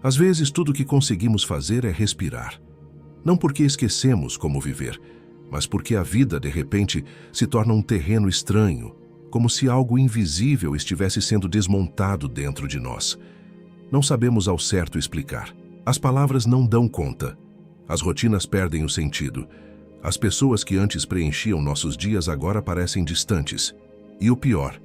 Às vezes, tudo o que conseguimos fazer é respirar. Não porque esquecemos como viver, mas porque a vida, de repente, se torna um terreno estranho, como se algo invisível estivesse sendo desmontado dentro de nós. Não sabemos ao certo explicar. As palavras não dão conta. As rotinas perdem o sentido. As pessoas que antes preenchiam nossos dias agora parecem distantes. E o pior,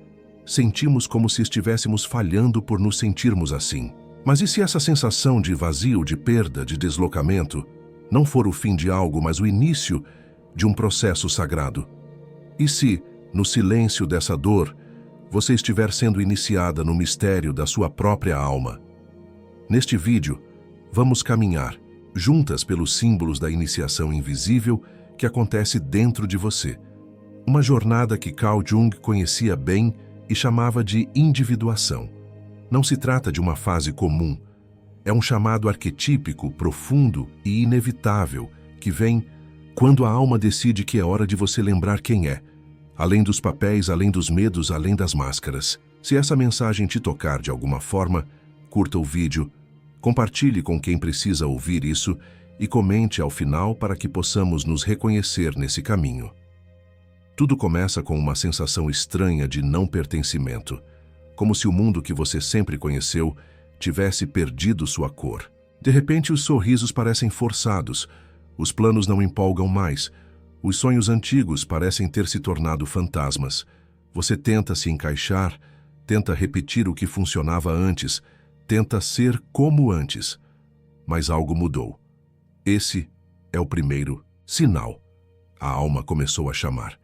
sentimos como se estivéssemos falhando por nos sentirmos assim. Mas e se essa sensação de vazio, de perda, de deslocamento, não for o fim de algo, mas o início de um processo sagrado? E se, no silêncio dessa dor, você estiver sendo iniciada no mistério da sua própria alma? Neste vídeo, vamos caminhar juntas pelos símbolos da iniciação invisível que acontece dentro de você. Uma jornada que Carl Jung conhecia bem e chamava de individuação. Não se trata de uma fase comum. É um chamado arquetípico, profundo e inevitável que vem quando a alma decide que é hora de você lembrar quem é, além dos papéis, além dos medos, além das máscaras. Se essa mensagem te tocar de alguma forma, curta o vídeo, compartilhe com quem precisa ouvir isso e comente ao final para que possamos nos reconhecer nesse caminho. Tudo começa com uma sensação estranha de não pertencimento, como se o mundo que você sempre conheceu tivesse perdido sua cor. De repente, os sorrisos parecem forçados, os planos não empolgam mais, os sonhos antigos parecem ter se tornado fantasmas. Você tenta se encaixar, tenta repetir o que funcionava antes, tenta ser como antes, mas algo mudou. Esse é o primeiro sinal. A alma começou a chamar.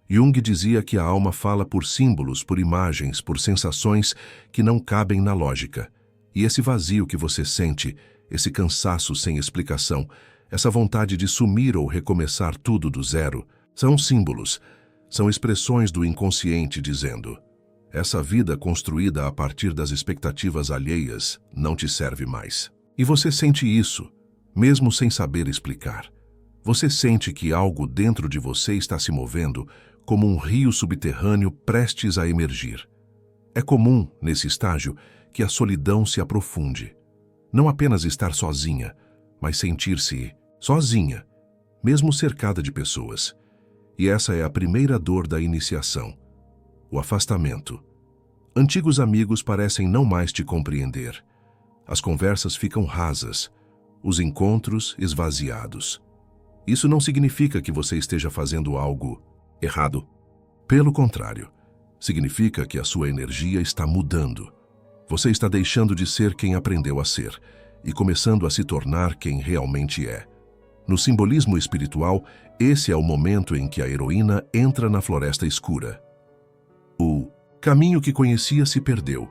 Jung dizia que a alma fala por símbolos, por imagens, por sensações que não cabem na lógica. E esse vazio que você sente, esse cansaço sem explicação, essa vontade de sumir ou recomeçar tudo do zero, são símbolos, são expressões do inconsciente dizendo: essa vida construída a partir das expectativas alheias não te serve mais. E você sente isso, mesmo sem saber explicar. Você sente que algo dentro de você está se movendo como um rio subterrâneo prestes a emergir. É comum, nesse estágio, que a solidão se aprofunde. Não apenas estar sozinha, mas sentir-se sozinha, mesmo cercada de pessoas. E essa é a primeira dor da iniciação: o afastamento. Antigos amigos parecem não mais te compreender. As conversas ficam rasas, os encontros esvaziados. Isso não significa que você esteja fazendo algo errado. Pelo contrário, significa que a sua energia está mudando. Você está deixando de ser quem aprendeu a ser e começando a se tornar quem realmente é. No simbolismo espiritual, esse é o momento em que a heroína entra na floresta escura. O caminho que conhecia se perdeu.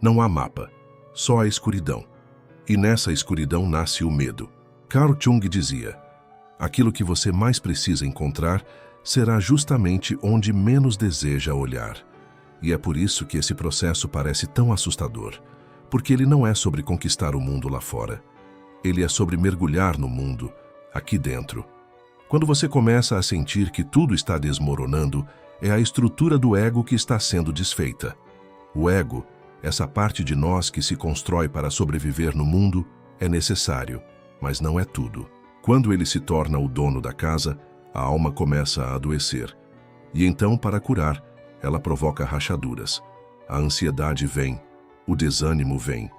Não há mapa, só a escuridão. E nessa escuridão nasce o medo. Carl Jung dizia: aquilo que você mais precisa encontrar será justamente onde menos deseja olhar. E é por isso que esse processo parece tão assustador, porque ele não é sobre conquistar o mundo lá fora. Ele é sobre mergulhar no mundo, aqui dentro. Quando você começa a sentir que tudo está desmoronando, é a estrutura do ego que está sendo desfeita. O ego, essa parte de nós que se constrói para sobreviver no mundo, é necessário, mas não é tudo. Quando ele se torna o dono da casa, a alma começa a adoecer. E então, para curar, ela provoca rachaduras. A ansiedade vem, o desânimo vem,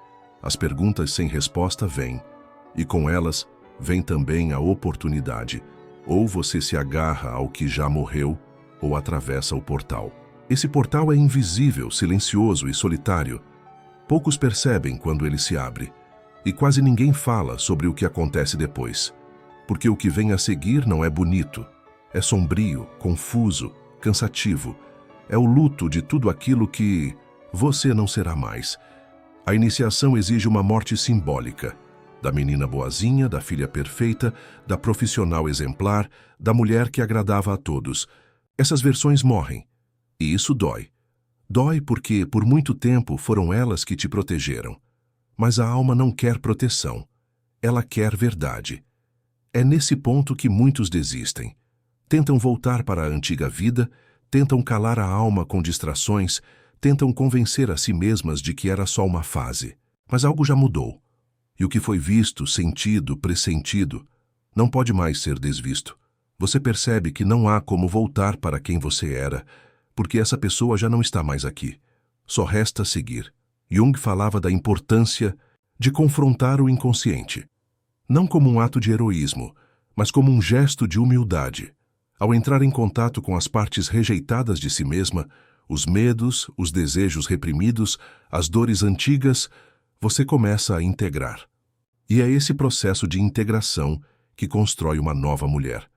as perguntas sem resposta vêm, e com elas vem também a oportunidade. Ou você se agarra ao que já morreu, ou atravessa o portal. Esse portal é invisível, silencioso e solitário. Poucos percebem quando ele se abre, e quase ninguém fala sobre o que acontece depois. Porque o que vem a seguir não é bonito, é sombrio, confuso, cansativo. É o luto de tudo aquilo que você não será mais. A iniciação exige uma morte simbólica, da menina boazinha, da filha perfeita, da profissional exemplar, da mulher que agradava a todos. Essas versões morrem, e isso dói. Dói porque, por muito tempo, foram elas que te protegeram. Mas a alma não quer proteção, ela quer verdade. É nesse ponto que muitos desistem. Tentam voltar para a antiga vida, tentam calar a alma com distrações, tentam convencer a si mesmas de que era só uma fase. Mas algo já mudou. E o que foi visto, sentido, pressentido, não pode mais ser desvisto. Você percebe que não há como voltar para quem você era, porque essa pessoa já não está mais aqui. Só resta seguir. Jung falava da importância de confrontar o inconsciente, não como um ato de heroísmo, mas como um gesto de humildade. Ao entrar em contato com as partes rejeitadas de si mesma, os medos, os desejos reprimidos, as dores antigas, você começa a integrar. E é esse processo de integração que constrói uma nova mulher.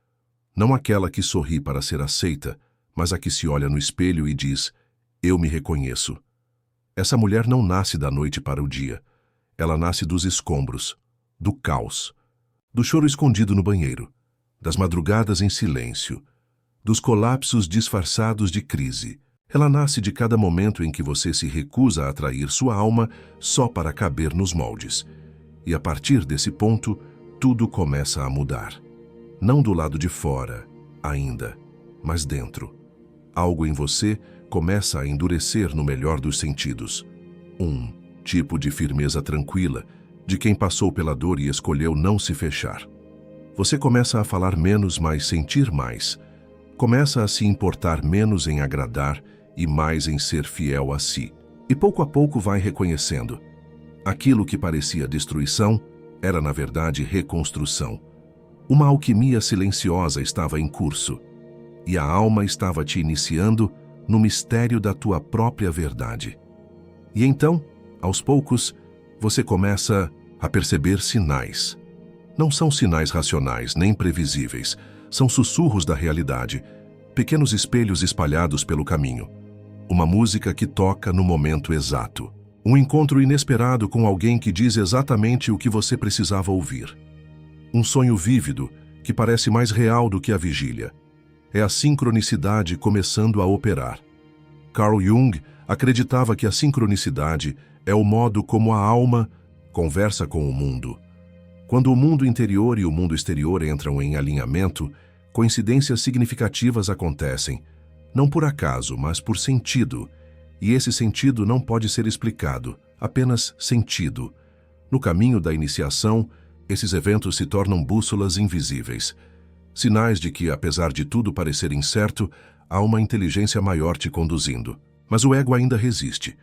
Não aquela que sorri para ser aceita, mas a que se olha no espelho e diz: eu me reconheço. Essa mulher não nasce da noite para o dia. Ela nasce dos escombros, do caos, do choro escondido no banheiro, das madrugadas em silêncio, dos colapsos disfarçados de crise. Ela nasce de cada momento em que você se recusa a atrair sua alma só para caber nos moldes. E a partir desse ponto, tudo começa a mudar. Não do lado de fora, ainda, mas dentro. Algo em você começa a endurecer no melhor dos sentidos. Um tipo de firmeza tranquila, de quem passou pela dor e escolheu não se fechar. Você começa a falar menos, mas sentir mais. Começa a se importar menos em agradar e mais em ser fiel a si. E pouco a pouco vai reconhecendo. Aquilo que parecia destruição era, na verdade, reconstrução. Uma alquimia silenciosa estava em curso. E a alma estava te iniciando no mistério da tua própria verdade. E então, aos poucos, você começa a perceber sinais. Não são sinais racionais nem previsíveis, são sussurros da realidade, pequenos espelhos espalhados pelo caminho. Uma música que toca no momento exato. Um encontro inesperado com alguém que diz exatamente o que você precisava ouvir. Um sonho vívido que parece mais real do que a vigília. É a sincronicidade começando a operar. Carl Jung acreditava que a sincronicidade é o modo como a alma conversa com o mundo. Quando o mundo interior e o mundo exterior entram em alinhamento, coincidências significativas acontecem, não por acaso, mas por sentido. E esse sentido não pode ser explicado, apenas sentido. No caminho da iniciação, esses eventos se tornam bússolas invisíveis. Sinais de que, apesar de tudo parecer incerto, há uma inteligência maior te conduzindo. Mas o ego ainda resiste.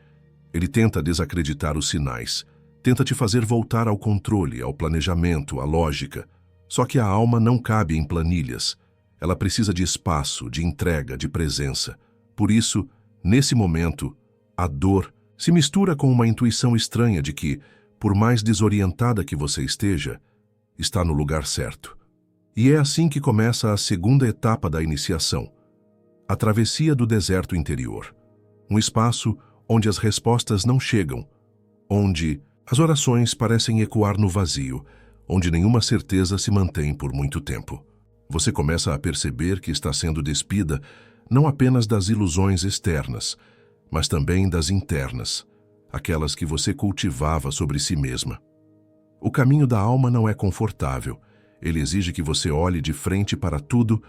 Ele tenta desacreditar os sinais. Tenta te fazer voltar ao controle, ao planejamento, à lógica. Só que a alma não cabe em planilhas. Ela precisa de espaço, de entrega, de presença. Por isso, nesse momento, a dor se mistura com uma intuição estranha de que, por mais desorientada que você esteja, está no lugar certo. E é assim que começa a segunda etapa da iniciação, a travessia do deserto interior. Um espaço onde as respostas não chegam, onde as orações parecem ecoar no vazio, onde nenhuma certeza se mantém por muito tempo. Você começa a perceber que está sendo despida não apenas das ilusões externas, mas também das internas, aquelas que você cultivava sobre si mesma. O caminho da alma não é confortável. Ele exige que você olhe de frente para tudo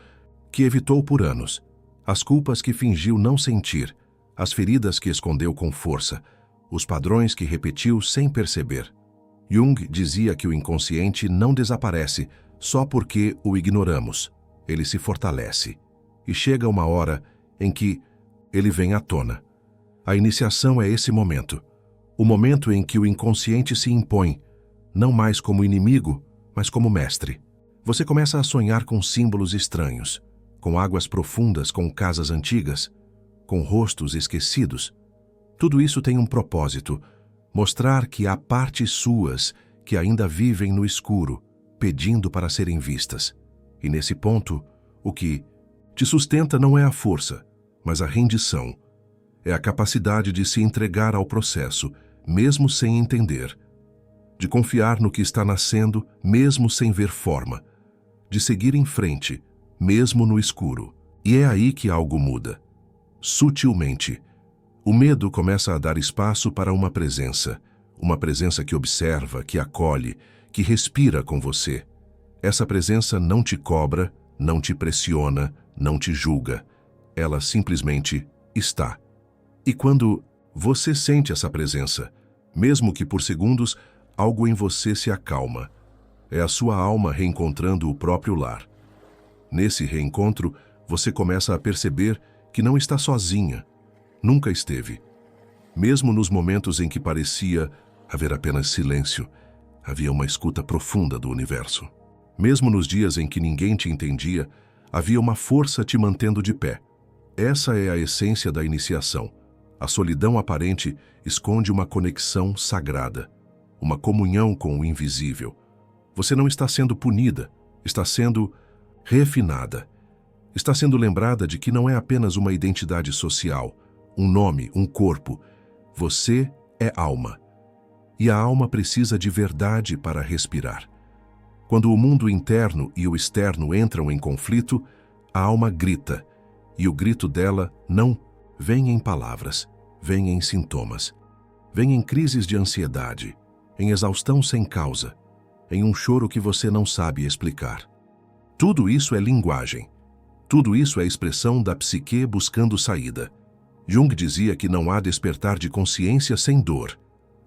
que evitou por anos, as culpas que fingiu não sentir, as feridas que escondeu com força, os padrões que repetiu sem perceber. Jung dizia que o inconsciente não desaparece só porque o ignoramos. Ele se fortalece. E chega uma hora em que ele vem à tona. A iniciação é esse momento. O momento em que o inconsciente se impõe, não mais como inimigo, mas como mestre. Você começa a sonhar com símbolos estranhos, com águas profundas, com casas antigas, com rostos esquecidos. Tudo isso tem um propósito, mostrar que há partes suas que ainda vivem no escuro, pedindo para serem vistas. E nesse ponto, o que te sustenta não é a força, mas a rendição. É a capacidade de se entregar ao processo, mesmo sem entender. De confiar no que está nascendo, mesmo sem ver forma. De seguir em frente, mesmo no escuro. E é aí que algo muda. Sutilmente. O medo começa a dar espaço para uma presença que observa, que acolhe, que respira com você. Essa presença não te cobra, não te pressiona, não te julga. Ela simplesmente está. E quando você sente essa presença, mesmo que por segundos, algo em você se acalma. É a sua alma reencontrando o próprio lar. Nesse reencontro, você começa a perceber que não está sozinha. Nunca esteve. Mesmo nos momentos em que parecia haver apenas silêncio, havia uma escuta profunda do universo. Mesmo nos dias em que ninguém te entendia, havia uma força te mantendo de pé. Essa é a essência da iniciação. A solidão aparente esconde uma conexão sagrada, uma comunhão com o invisível. Você não está sendo punida, está sendo refinada. Está sendo lembrada de que não é apenas uma identidade social, um nome, um corpo. Você é alma. E a alma precisa de verdade para respirar. Quando o mundo interno e o externo entram em conflito, a alma grita, e o grito dela não vem em palavras, vem em sintomas, vem em crises de ansiedade, em exaustão sem causa, em um choro que você não sabe explicar. Tudo isso é linguagem. Tudo isso é expressão da psique buscando saída. Jung dizia que não há despertar de consciência sem dor.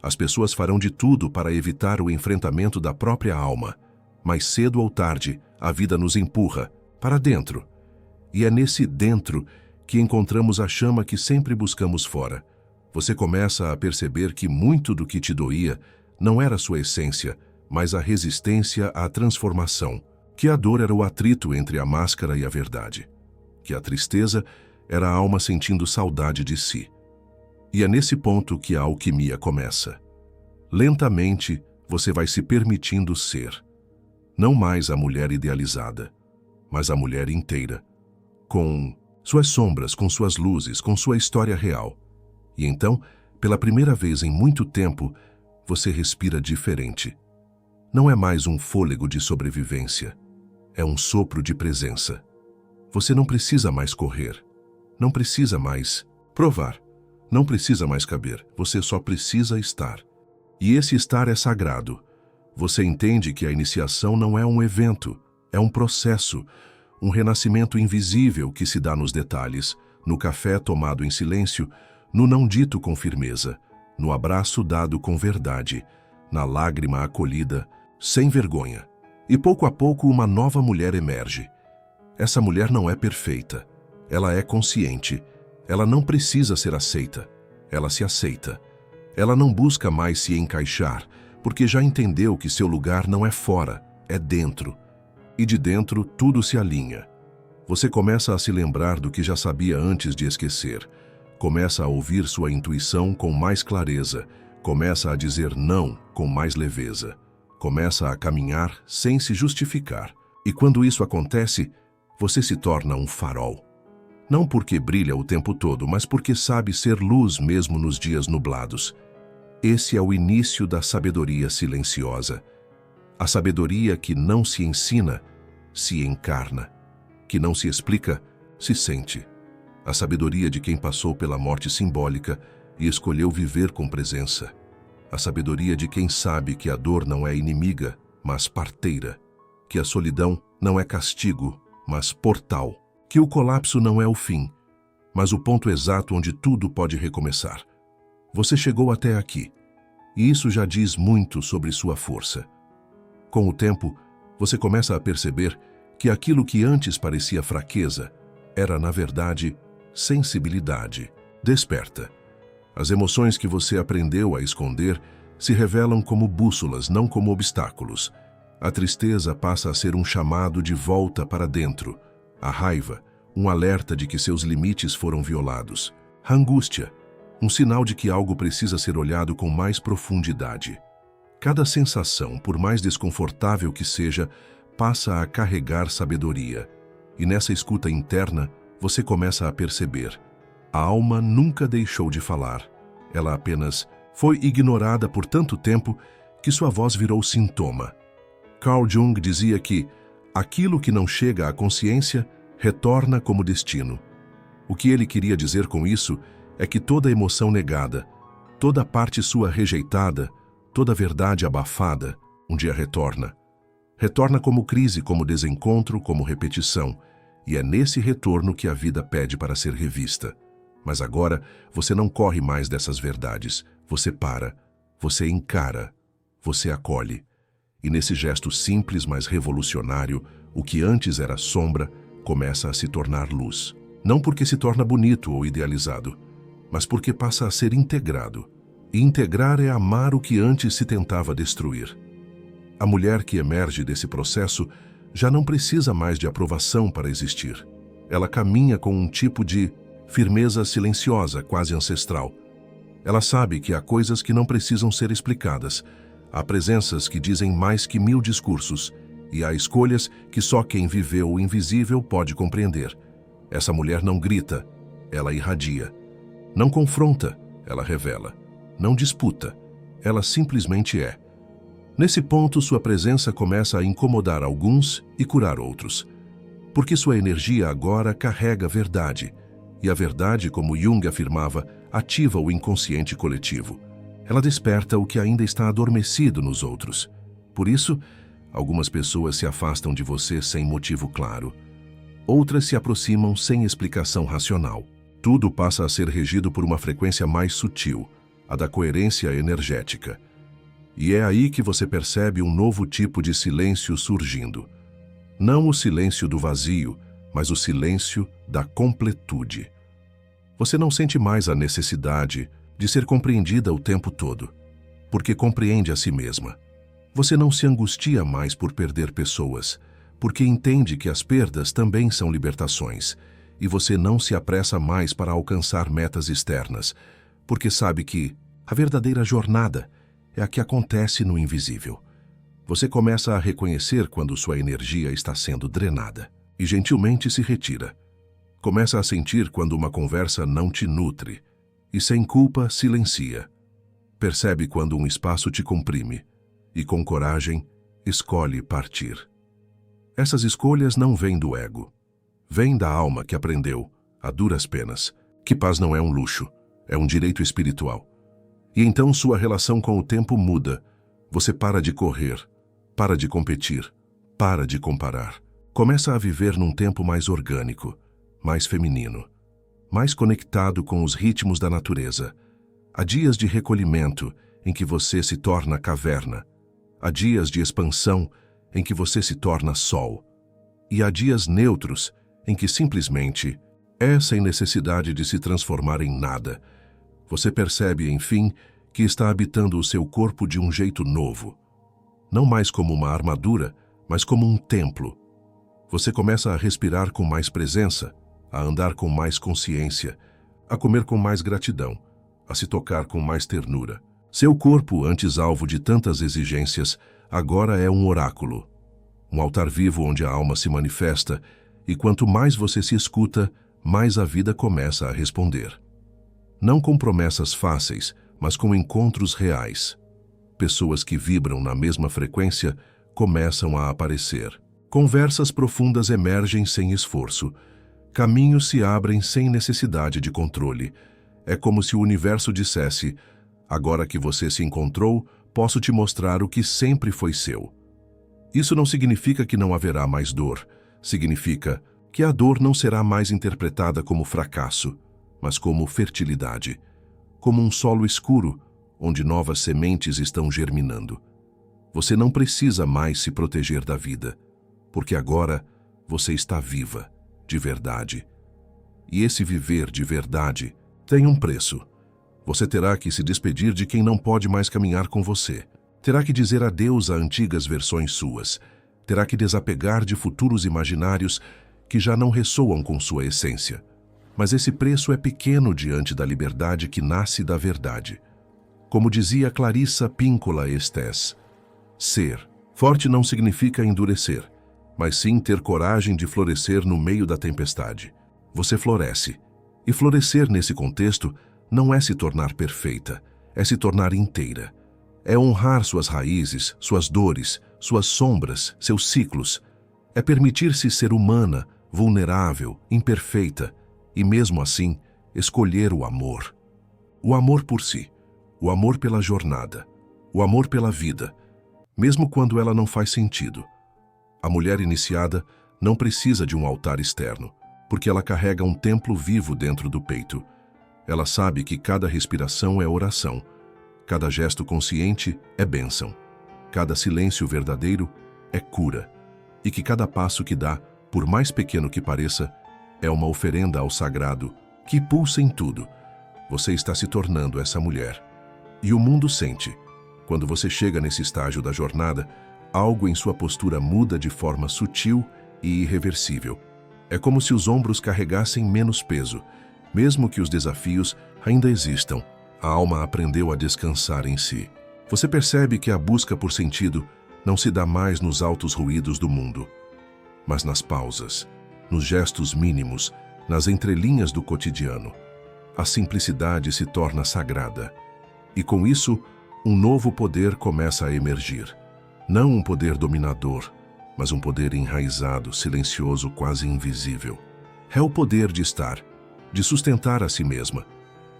As pessoas farão de tudo para evitar o enfrentamento da própria alma. Mas cedo ou tarde, a vida nos empurra para dentro. E é nesse dentro que encontramos a chama que sempre buscamos fora. Você começa a perceber que muito do que te doía não era sua essência, mas a resistência à transformação. Que a dor era o atrito entre a máscara e a verdade. Que a tristeza era a alma sentindo saudade de si. E é nesse ponto que a alquimia começa. Lentamente, você vai se permitindo ser. Não mais a mulher idealizada, mas a mulher inteira. Com suas sombras, com suas luzes, com sua história real. E então, pela primeira vez em muito tempo, você respira diferente. Não é mais um fôlego de sobrevivência. É um sopro de presença. Você não precisa mais correr. Não precisa mais provar. Não precisa mais caber. Você só precisa estar. E esse estar é sagrado. Você entende que a iniciação não é um evento, é um processo, um renascimento invisível que se dá nos detalhes, no café tomado em silêncio, no não dito com firmeza, no abraço dado com verdade, na lágrima acolhida, sem vergonha. E pouco a pouco uma nova mulher emerge. Essa mulher não é perfeita. Ela é consciente. Ela não precisa ser aceita. Ela se aceita. Ela não busca mais se encaixar, porque já entendeu que seu lugar não é fora, é dentro. E de dentro tudo se alinha. Você começa a se lembrar do que já sabia antes de esquecer. Começa a ouvir sua intuição com mais clareza. Começa a dizer não com mais leveza. Começa a caminhar sem se justificar. E quando isso acontece, você se torna um farol. Não porque brilha o tempo todo, mas porque sabe ser luz mesmo nos dias nublados. Esse é o início da sabedoria silenciosa. A sabedoria que não se ensina, se encarna. Que não se explica, se sente. A sabedoria de quem passou pela morte simbólica e escolheu viver com presença. A sabedoria de quem sabe que a dor não é inimiga, mas parteira. Que a solidão não é castigo, mas portal. Que o colapso não é o fim, mas o ponto exato onde tudo pode recomeçar. Você chegou até aqui, e isso já diz muito sobre sua força. Com o tempo, você começa a perceber que aquilo que antes parecia fraqueza era, na verdade, sensibilidade. Desperta. As emoções que você aprendeu a esconder se revelam como bússolas, não como obstáculos. A tristeza passa a ser um chamado de volta para dentro. A raiva, um alerta de que seus limites foram violados. A angústia, um sinal de que algo precisa ser olhado com mais profundidade. Cada sensação, por mais desconfortável que seja, passa a carregar sabedoria. E nessa escuta interna, você começa a perceber. A alma nunca deixou de falar. Ela apenas foi ignorada por tanto tempo que sua voz virou sintoma. Carl Jung dizia que aquilo que não chega à consciência retorna como destino. O que ele queria dizer com isso é que toda emoção negada, toda parte sua rejeitada, toda verdade abafada, um dia retorna. Retorna como crise, como desencontro, como repetição. E é nesse retorno que a vida pede para ser revista. Mas agora você não corre mais dessas verdades. Você para, você encara. você acolhe. E nesse gesto simples, mas revolucionário, o que antes era sombra começa a se tornar luz. Não porque se torna bonito ou idealizado, mas porque passa a ser integrado. E integrar é amar o que antes se tentava destruir. A mulher que emerge desse processo já não precisa mais de aprovação para existir. Ela caminha com um tipo de firmeza silenciosa, quase ancestral. Ela sabe que há coisas que não precisam ser explicadas, há presenças que dizem mais que 1000 discursos, e há escolhas que só quem viveu o invisível pode compreender. Essa mulher não grita, ela irradia. Não confronta, ela revela. Não disputa, ela simplesmente é. Nesse ponto, sua presença começa a incomodar alguns e curar outros. Porque sua energia agora carrega verdade. E a verdade, como Jung afirmava, ativa o inconsciente coletivo. Ela desperta o que ainda está adormecido nos outros. Por isso, algumas pessoas se afastam de você sem motivo claro. Outras se aproximam sem explicação racional. Tudo passa a ser regido por uma frequência mais sutil, a da coerência energética. E é aí que você percebe um novo tipo de silêncio surgindo. Não o silêncio do vazio, mas o silêncio da completude. Você não sente mais a necessidade de ser compreendida o tempo todo, porque compreende a si mesma. Você não se angustia mais por perder pessoas, porque entende que as perdas também são libertações, e você não se apressa mais para alcançar metas externas, porque sabe que a verdadeira jornada é a que acontece no invisível. Você começa a reconhecer quando sua energia está sendo drenada e gentilmente se retira. Começa a sentir quando uma conversa não te nutre e, sem culpa, silencia. Percebe quando um espaço te comprime e, com coragem, escolhe partir. Essas escolhas não vêm do ego. Vêm da alma que aprendeu, a duras penas, que paz não é um luxo, é um direito espiritual. E então sua relação com o tempo muda. Você para de correr, para de competir, para de comparar. Começa a viver num tempo mais orgânico, mais feminino, mais conectado com os ritmos da natureza. Há dias de recolhimento em que você se torna caverna. Há dias de expansão em que você se torna sol. E há dias neutros em que simplesmente é sem necessidade de se transformar em nada. Você percebe, enfim, que está habitando o seu corpo de um jeito novo. Não mais como uma armadura, mas como um templo. Você começa a respirar com mais presença, a andar com mais consciência, a comer com mais gratidão, a se tocar com mais ternura. Seu corpo, antes alvo de tantas exigências, agora é um oráculo. Um altar vivo onde a alma se manifesta, e quanto mais você se escuta, mais a vida começa a responder. Não com promessas fáceis, mas com encontros reais. Pessoas que vibram na mesma frequência começam a aparecer. Conversas profundas emergem sem esforço. Caminhos se abrem sem necessidade de controle. É como se o universo dissesse: agora que você se encontrou, posso te mostrar o que sempre foi seu. Isso não significa que não haverá mais dor. Significa que a dor não será mais interpretada como fracasso, mas como fertilidade, como um solo escuro, onde novas sementes estão germinando. Você não precisa mais se proteger da vida, porque agora você está viva, de verdade. E esse viver de verdade tem um preço. Você terá que se despedir de quem não pode mais caminhar com você. Terá que dizer adeus a antigas versões suas. Terá que desapegar de futuros imaginários que já não ressoam com sua essência. Mas esse preço é pequeno diante da liberdade que nasce da verdade. Como dizia Clarissa Pinkola Estés, ser forte não significa endurecer, mas sim ter coragem de florescer no meio da tempestade. Você floresce. E florescer nesse contexto não é se tornar perfeita, é se tornar inteira. É honrar suas raízes, suas dores, suas sombras, seus ciclos. É permitir-se ser humana, vulnerável, imperfeita, e mesmo assim, escolher o amor. O amor por si, o amor pela jornada, o amor pela vida, mesmo quando ela não faz sentido. A mulher iniciada não precisa de um altar externo, porque ela carrega um templo vivo dentro do peito. Ela sabe que cada respiração é oração, cada gesto consciente é bênção. cada silêncio verdadeiro é cura, e que cada passo que dá, por mais pequeno que pareça, é uma oferenda ao sagrado que pulsa em tudo. Você está se tornando essa mulher. E o mundo sente. Quando você chega nesse estágio da jornada, algo em sua postura muda de forma sutil e irreversível. É como se os ombros carregassem menos peso. Mesmo que os desafios ainda existam, a alma aprendeu a descansar em si. Você percebe que a busca por sentido não se dá mais nos altos ruídos do mundo, mas nas pausas, nos gestos mínimos, nas entrelinhas do cotidiano. A simplicidade se torna sagrada. E com isso, um novo poder começa a emergir. Não um poder dominador, mas um poder enraizado, silencioso, quase invisível. É o poder de estar, de sustentar a si mesma,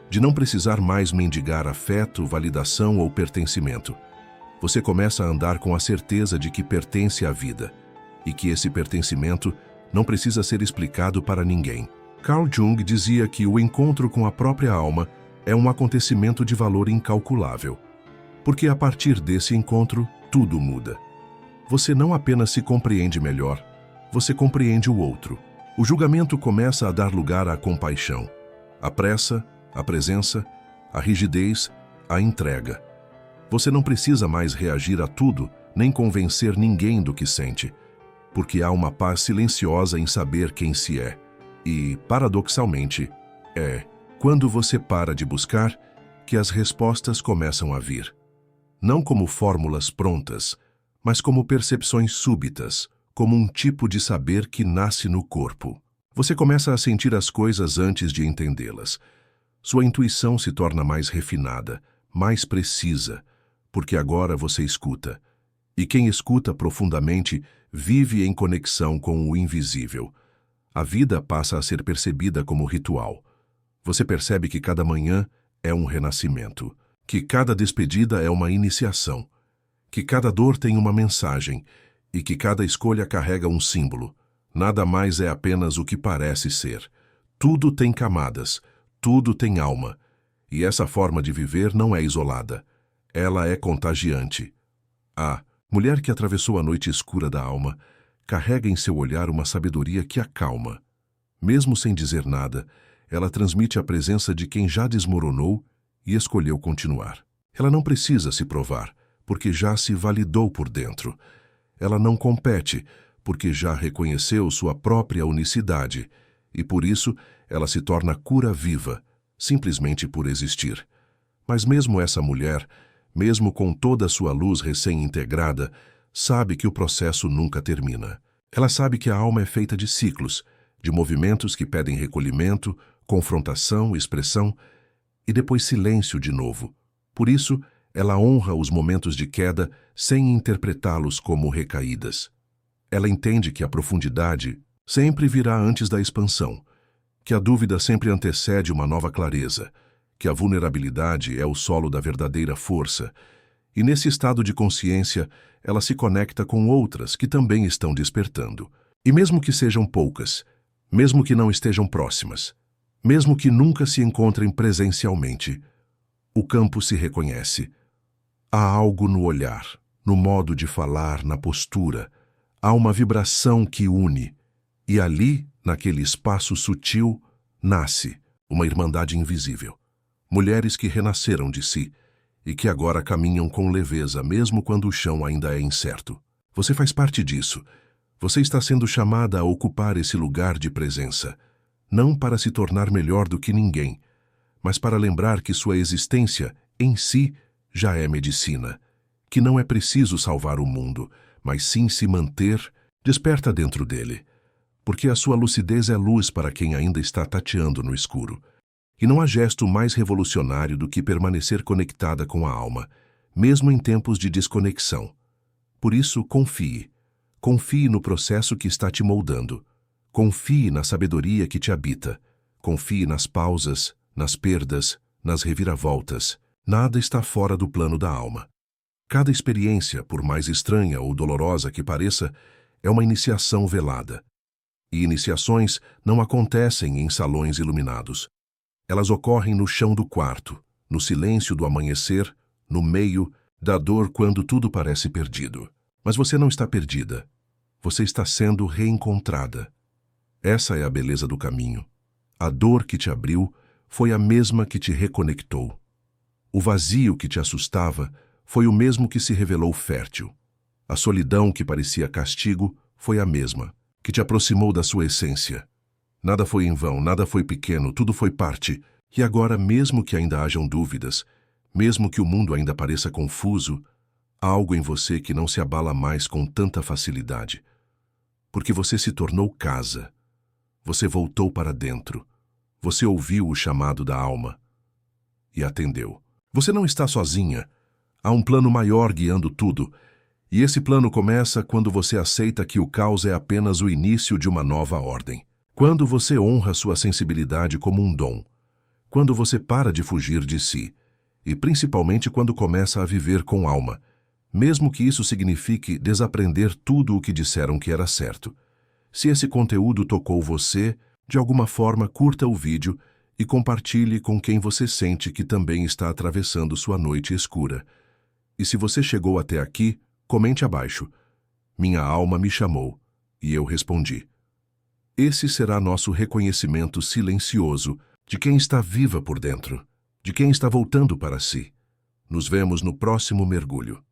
de não precisar mais mendigar afeto, validação ou pertencimento. Você começa a andar com a certeza de que pertence à vida e que esse pertencimento não precisa ser explicado para ninguém. Carl Jung dizia que o encontro com a própria alma é um acontecimento de valor incalculável, porque a partir desse encontro, tudo muda. Você não apenas se compreende melhor, você compreende o outro. O julgamento começa a dar lugar à compaixão, à pressa, à presença, à rigidez, à entrega. Você não precisa mais reagir a tudo, nem convencer ninguém do que sente, porque há uma paz silenciosa em saber quem se é. E, paradoxalmente, é quando você para de buscar que as respostas começam a vir. Não como fórmulas prontas, mas como percepções súbitas, como um tipo de saber que nasce no corpo. Você começa a sentir as coisas antes de entendê-las. Sua intuição se torna mais refinada, mais precisa, porque agora você escuta. E quem escuta profundamente vive em conexão com o invisível. A vida passa a ser percebida como ritual. Você percebe que cada manhã é um renascimento, que cada despedida é uma iniciação, que cada dor tem uma mensagem e que cada escolha carrega um símbolo. Nada mais é apenas o que parece ser. Tudo tem camadas, tudo tem alma. E essa forma de viver não é isolada. Ela é contagiante. A mulher que atravessou a noite escura da alma carrega em seu olhar uma sabedoria que acalma. Mesmo sem dizer nada, ela transmite a presença de quem já desmoronou e escolheu continuar. Ela não precisa se provar, porque já se validou por dentro. Ela não compete, porque já reconheceu sua própria unicidade, e por isso ela se torna cura viva, simplesmente por existir. Mas mesmo essa mulher, mesmo com toda a sua luz recém-integrada, sabe que o processo nunca termina. Ela sabe que a alma é feita de ciclos, de movimentos que pedem recolhimento, confrontação, expressão e depois silêncio de novo. Por isso, ela honra os momentos de queda sem interpretá-los como recaídas. Ela entende que a profundidade sempre virá antes da expansão, que a dúvida sempre antecede uma nova clareza, que a vulnerabilidade é o solo da verdadeira força, e nesse estado de consciência, ela se conecta com outras que também estão despertando. E mesmo que sejam poucas, mesmo que não estejam próximas, mesmo que nunca se encontrem presencialmente, o campo se reconhece. Há algo no olhar, no modo de falar, na postura. Há uma vibração que une, e ali, naquele espaço sutil, nasce uma irmandade invisível. Mulheres que renasceram de si e que agora caminham com leveza, mesmo quando o chão ainda é incerto. Você faz parte disso. Você está sendo chamada a ocupar esse lugar de presença, não para se tornar melhor do que ninguém, mas para lembrar que sua existência, em si, já é medicina, que não é preciso salvar o mundo, mas sim se manter desperta dentro dele, porque a sua lucidez é luz para quem ainda está tateando no escuro. E não há gesto mais revolucionário do que permanecer conectada com a alma, mesmo em tempos de desconexão. Por isso, confie. Confie no processo que está te moldando. Confie na sabedoria que te habita. Confie nas pausas, nas perdas, nas reviravoltas. Nada está fora do plano da alma. Cada experiência, por mais estranha ou dolorosa que pareça, é uma iniciação velada. E iniciações não acontecem em salões iluminados. Elas ocorrem no chão do quarto, no silêncio do amanhecer, no meio, Da dor quando tudo parece perdido. Mas você não está perdida. Você está sendo reencontrada. Essa é a beleza do caminho. A dor que te abriu foi a mesma que te reconectou. O vazio que te assustava foi o mesmo que se revelou fértil. A solidão que parecia castigo foi a mesma, que te aproximou da sua essência. Nada foi em vão, nada foi pequeno, tudo foi parte. E agora, mesmo que ainda hajam dúvidas, mesmo que o mundo ainda pareça confuso, há algo em você que não se abala mais com tanta facilidade. Porque você se tornou casa. Você voltou para dentro. Você ouviu o chamado da alma e atendeu. Você não está sozinha. Há um plano maior guiando tudo. E esse plano começa quando você aceita que o caos é apenas o início de uma nova ordem. Quando você honra sua sensibilidade como um dom. Quando você para de fugir de si. E principalmente quando começa a viver com alma, mesmo que isso signifique desaprender tudo o que disseram que era certo. Se esse conteúdo tocou você, de alguma forma curta o vídeo e compartilhe com quem você sente que também está atravessando sua noite escura. E se você chegou até aqui, comente abaixo. Minha alma me chamou, e eu respondi. Esse será nosso reconhecimento silencioso de quem está viva por dentro, de quem está voltando para si. Nos vemos no próximo mergulho.